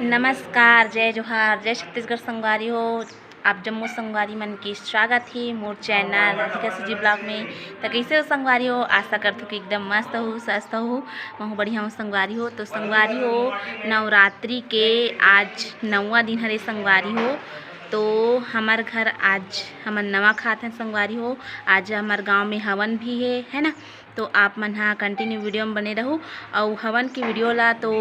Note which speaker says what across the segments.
Speaker 1: नमस्कार, जय जोहार, जय छत्तीसगढ़ संगवारी हो। आप जम्मू संगवारी मन के स्वागत है मोर चैनल राधिका सुजी ब्लॉग में। तो कैसे हो संगवारी हो? आशा करती हूँ कि एकदम मस्त हो, स्वस्थ हो, मैं बढ़िया हूँ संगवारी हो। तो संगवारी हो, नवरात्रि के आज 9वां दिन हरे संगवारी हो। तो हमार घर आज हमन नवा खात हैं संगवारी हो। आज हमार गांव में हवन भी है ना। तो आप मन हाँ कंटिन्यू वीडियो में बने रहूँ और हवन की वीडियो ला तो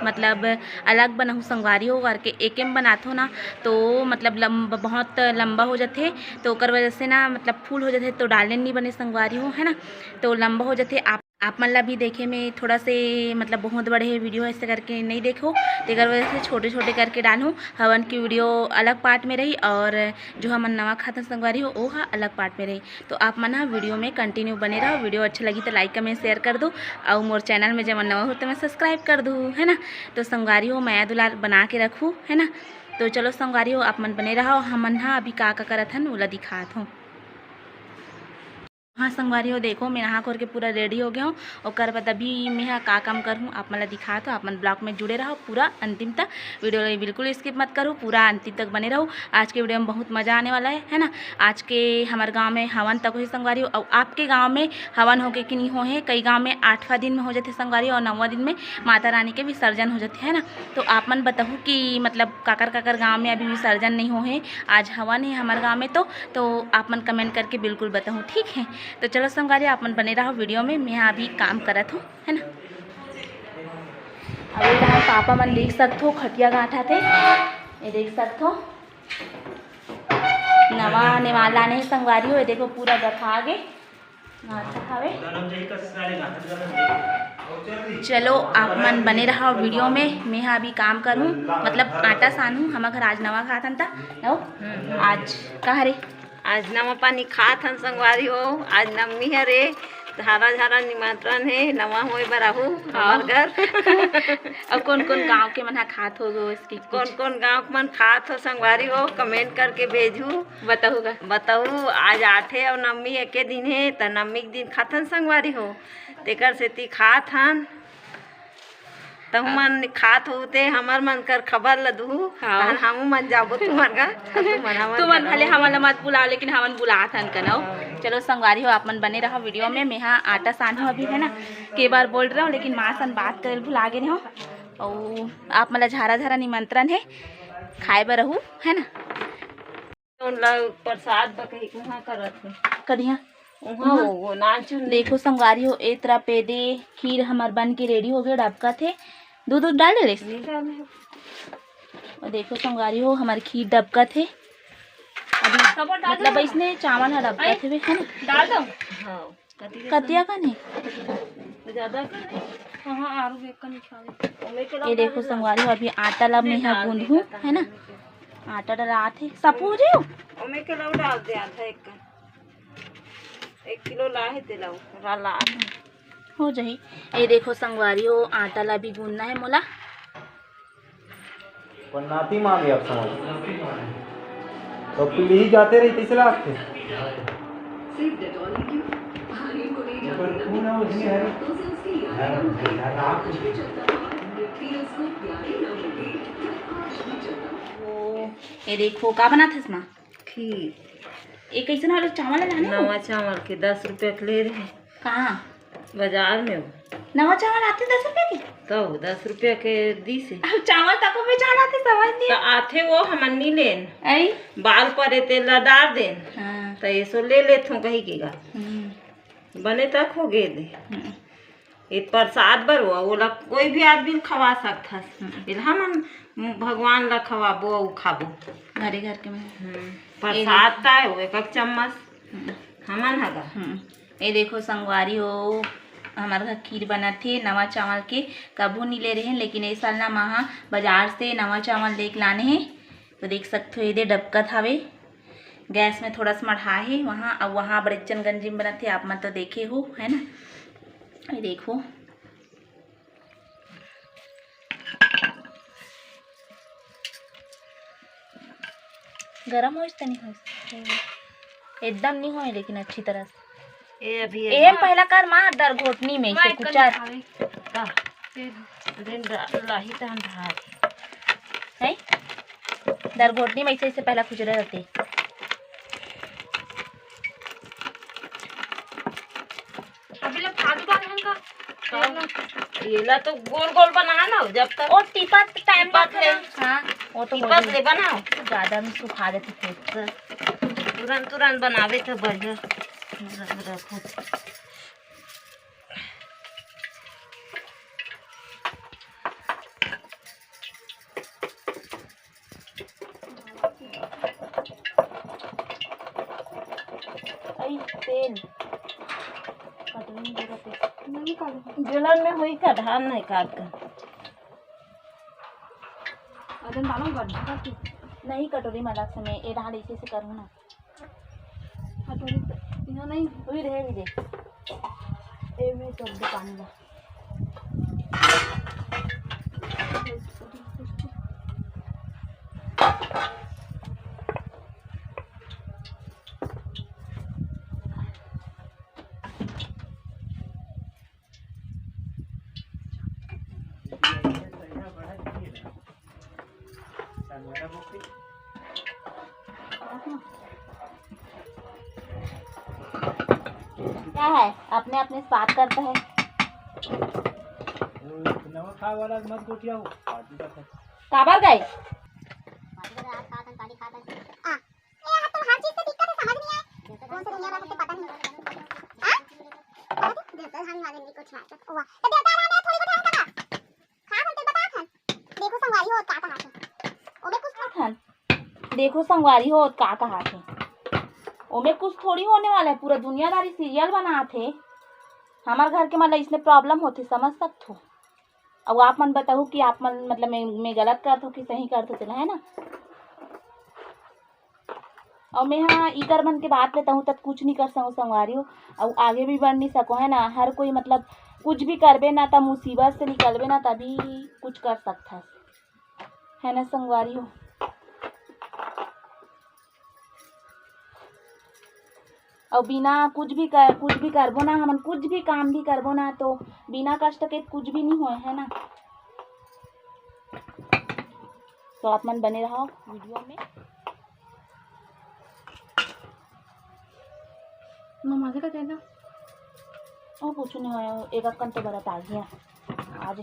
Speaker 1: मतलब अलग बनाऊँ संगवारी हो करके एक बनात हो ना। तो मतलब बहुत लंबा हो जाते तो ओकर वजह से ना मतलब फूल हो जाते तो डालने नहीं बने संगवारी हो है ना। तो लंबा हो जाते आप मन ला भी देखे में थोड़ा से मतलब बहुत बड़े वीडियो ऐसे करके नहीं देखो, तेकर वजह से छोटे छोटे करके डालूँ। हवन की वीडियो अलग पार्ट में रही और जो हमन नवा खाता संगवारी हो वो अलग पार्ट में रही। तो आप मन वीडियो में कंटिन्यू बने रहो। वीडियो अच्छा लगी तो लाइक कमेंट शेयर कर दो और मोर चैनल में जब नवा हो तो मैं सब्सक्राइब कर दूँ है ना। तो संगवारी हो माया दुलार बना के रखूँ है ना। तो चलो संगवारी हो आप मन बने रहो। हमन अभी का करत हन ओला दिखात हूँ। हाँ संगवारी हो देखो मैं नहा कर के पूरा रेडी हो गया हूँ। और बाद अभी मैं का काम कर हूँ आप मतलब दिखा तो आप मन ब्लॉग में जुड़े रहो पूरा अंतिम तक। वीडियो बिल्कुल स्किप मत करो, पूरा अंतिम तक बने रहो। आज के वीडियो में बहुत मज़ा आने वाला है ना। आज के हमारे गांव में हवन तक हो संगवारी हो। और आपके गांव में हवन हो के कि नहीं हो है? कई गाँव में 8वां दिन में हो जाते संगवारी और 9वां दिन में माता रानी के विसर्जन हो जाते है ना। तो आप मन बताओ कि मतलब काकर गाँव में अभी विसर्जन नहीं हो है, आज हवन है हमारे गाँव में। तो आप मन कमेंट करके बिल्कुल बताओ, ठीक है। तो चलो संगवारी आप मन बने रहो वीडियो में। मैं अभी काम करत हूँ है ना। अभी तो पापा मन देख सकते हो खटिया गांठा थे, ये देख सकते हो नवा नेवाला नहीं संगवारी हो। ये देखो पूरा गथा गे चलो आप मन बने रहो वीडियो में। मैं अभी काम करूँ मतलब आटा सानूँ। हमारे घर आज नवा खातन था नो आज कहा रे
Speaker 2: आज नवा पानी खात हन संगवारी हो। आज नवमी है रे, झारा झारा निमंत्रण है नवा होए बराहू हमार घर।
Speaker 1: और कौन कौन गांव के मन खात हो गो इसकी
Speaker 2: कौन कौन गांव मन खात हो संगवारी हो कमेंट करके भेजू बताऊ। आज 8 और नवमी एके दिन है तो नवमी के दिन खाथन संगवारी हो तेकर सेती खात हन। तहु मन खात होते हमार मन कर खबर लदू तहन हमू मन जाबो तुम्हार घर
Speaker 1: तुमन भले हमन मत बुलाओ लेकिन हमन बुलात हन कनो। चलो संगवारी हो आप मन बने रहो वीडियो में। मैं आटा सानो अभी है ना, के बार बोल रहा हूँ लेकिन माँ सन बात कर भुला गए हो। और आप मतलब झारा झारा निमंत्रण है खाए बर रहू है ना।
Speaker 2: प्रसाद करत
Speaker 1: कदिया
Speaker 2: वो नाच
Speaker 1: देखो संगवारी हो ए तरह पेदे खीर हमार बन के रेडी हो गए। डबका थे दूध डाल दे और देखो संगवारी हो हमारी खीर डबका थे अभी मतलब इसने चावल है डबका थे वे है ना डाल दो। कतिया का नहीं
Speaker 2: ज्यादा
Speaker 1: ये देखो संगवारी हो अभी आटा ला मैं यहाँ गूंदूँ है ना। आटा डला थे सपू हो जाओ
Speaker 2: ओमे के लाऊ डाल दे आधा 1 किलो लाहे ते लाऊ ला
Speaker 1: हो जाही। ये देखो संगवारी हो आटा ला भी गूंदना है मोला।
Speaker 3: पन्नाती मां भी आप समझ तो पीढ़ी जाते रही तीसरा आपके
Speaker 1: वो ये देखो का बना था इसमें
Speaker 2: खीर।
Speaker 1: एक कैसे ना चावल लाने
Speaker 2: नवा चावल के 10 रुपये के ले रहे
Speaker 1: कहाँ
Speaker 2: बाजार में
Speaker 1: नवा चावल आते 10 रुपए के
Speaker 2: तो 10 रुपये के दी से
Speaker 1: चावल तक में आते समझ नहीं
Speaker 2: तो आथे वो हमन नहीं लेन
Speaker 1: आई
Speaker 2: बाल परे तेल डाल देन
Speaker 1: हाँ
Speaker 2: तो ये सो ले लेथो कही के गा बने तक हो गए दे ये प्रसाद बर ओला कोई भी आदमी खवा सकता हमन भगवान ला खवाबो और खाबो
Speaker 1: घरे घर के में
Speaker 2: प्रसाद ता है वो 1 चम्मच हमन हगा।
Speaker 1: ये देखो संगवारी हो हमारे घर खीर बना थे नवा चावल के कबू नहीं ले रहे हैं लेकिन इस साल ना वहाँ बाजार से नवा चावल लेके लाने हैं। तो देख सकते हो ये डबका थावे गैस में थोड़ा सा मढ़ा है वहाँ। अब वहाँ बड़चनगंज में बना थे आप मत तो देखे हो है ना। ये देखो गरम हो नहीं हो एकदम नहीं हो लेकिन अच्छी तरह से
Speaker 2: ये अभी
Speaker 1: पहला कर मार दर घोटनी में से कुछ
Speaker 2: दिन लाही तहन भात
Speaker 1: है दरघोटनी में ऐसे पहला खुजरे रहते।
Speaker 2: ये ला तो गोल गोल बना लो जब तक
Speaker 1: और टिपा टाइम
Speaker 2: ले।
Speaker 1: हाँ वो तो
Speaker 2: टिपा ले बनाओ
Speaker 1: ज़्यादा में सुखा देते थे।
Speaker 2: तुरंत तुरंत बनावे तो बढ़िया रखो।
Speaker 1: तेल
Speaker 2: जलन में हुई का धान नहीं काट कर
Speaker 1: नहीं कटोरी में अलग से मैं ये डाल इसी से करूँ ना कटोरी नहीं हुई रहे भी दे ए में तो दुकान ला क्या है अपने अपने से बात करता है।
Speaker 3: नमक खाए वाला मत गोटिया हो
Speaker 1: काबर गए देखो संगवारी हो का कहा थे ओमे कुछ थोड़ी होने वाला है। पूरा दुनियादारी सीरियल बना थे हमारे घर के मतलब इसमें प्रॉब्लम होती समझ सकते हो। अब आप मन बताओ कि आप मन मतलब मैं गलत करता हूँ कि सही करते चला है ना। और मैं हाँ इकर मन के बात लेता हूँ तब कुछ नहीं कर सकूँ संगवारी हो और आगे भी बढ़ नहीं सको है ना। हर कोई मतलब कुछ भी करबे ना तब मुसीबत से निकलबे ना तभी कुछ कर सकता है ना संगवारी हो। और बिना कुछ भी करबो ना हमन कुछ भी काम भी करबो ना तो बिना कष्ट के कुछ भी नहीं होए है ना। तो आप मन बने रहो वीडियो में। नमाज़ का कहना और कुछ नहीं होया एक अक्कन तो बड़ा आ गया आज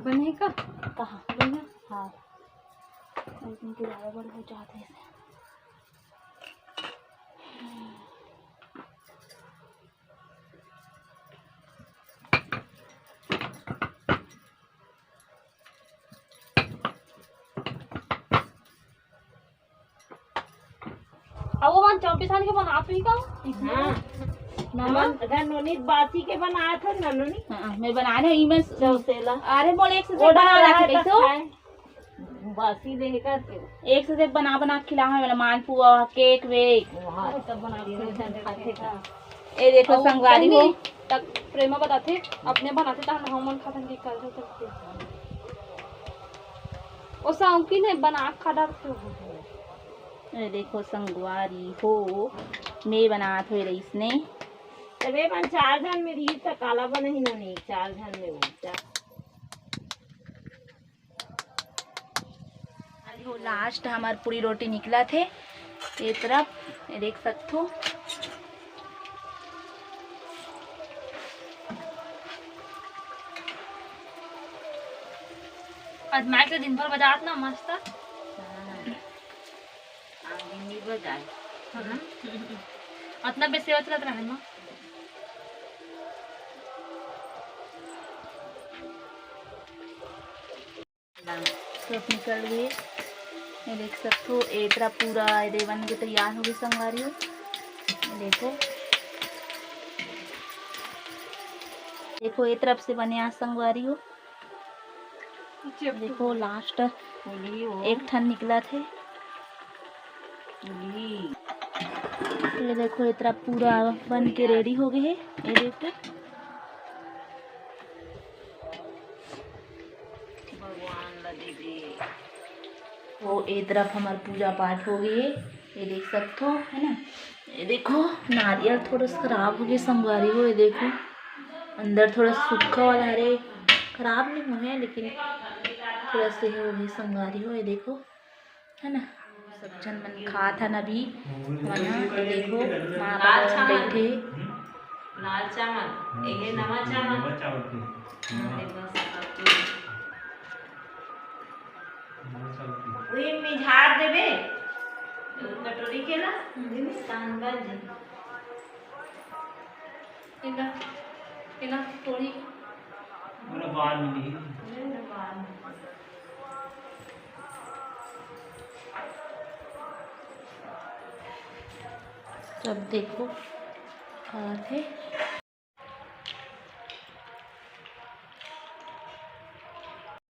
Speaker 1: बनेगा कहाँ बने हाँ लेकिन के ज़्यादा बड़े हो जाते हैं। अब वो मन 24 साल के बनाते ही का
Speaker 2: हाँ नमन अगर नोनीत बासी के बनाया था ना नोनी
Speaker 1: हाँ मैं बना रही हूँ मैं
Speaker 2: चौसेला
Speaker 1: अरे बोले एक से बना रहा है कैसे
Speaker 2: बासी देकर
Speaker 1: एक से बना खिला है मतलब मालपुआ केक वेक
Speaker 2: सब बना
Speaker 1: ये देखो संगवारी हो
Speaker 4: तक प्रेमा बताते अपने बनाते था हम मन खाते नहीं कर सकते और साउकी ने बना खा डालते हो।
Speaker 1: ये देखो संगवारी हो मैं बना थे इसने
Speaker 2: तबे मन 4 जन में रही तो काला बने ही नहीं 4 जन में वो
Speaker 1: लास्ट हमारी पूरी रोटी निकला थे ये तरफ ये देख सकते हो।
Speaker 4: आज मैच दिन भर बजात ना मस्त
Speaker 2: नहीं बजाए
Speaker 4: अतना बेसेवा चलत रहे ना
Speaker 1: सब निकल गए ये देख सकते हो। एक तरह पूरा ये बन के तैयार हो गई संगवारी हो देखो देखो ये तरफ से बने आज संगवारी हो देखो लास्ट एक ठन निकला थे ये देखो ये तरफ पूरा बन के रेडी हो गए है ये देखो वो एक तरफ हमारी पूजा पाठ हो गई है ये देख सकते हो है ना। ये देखो नारियल थोड़ा सा खराब हो गया संगवारी हो ये देखो अंदर थोड़ा सूखा वाला अरे खराब नहीं हुए हैं, लेकिन थोड़ा से हो गई संगवारी हो, ये देखो है ना। सब जन मन खा था ना अभी हमारे यहाँ, तो देखो माँ बाबा बैठे
Speaker 2: लाल चावल ये नवा चावल वही में झाड़ देबे कटोरी के ना कानगंज
Speaker 4: इना थोड़ी
Speaker 1: सब देखो खा थे।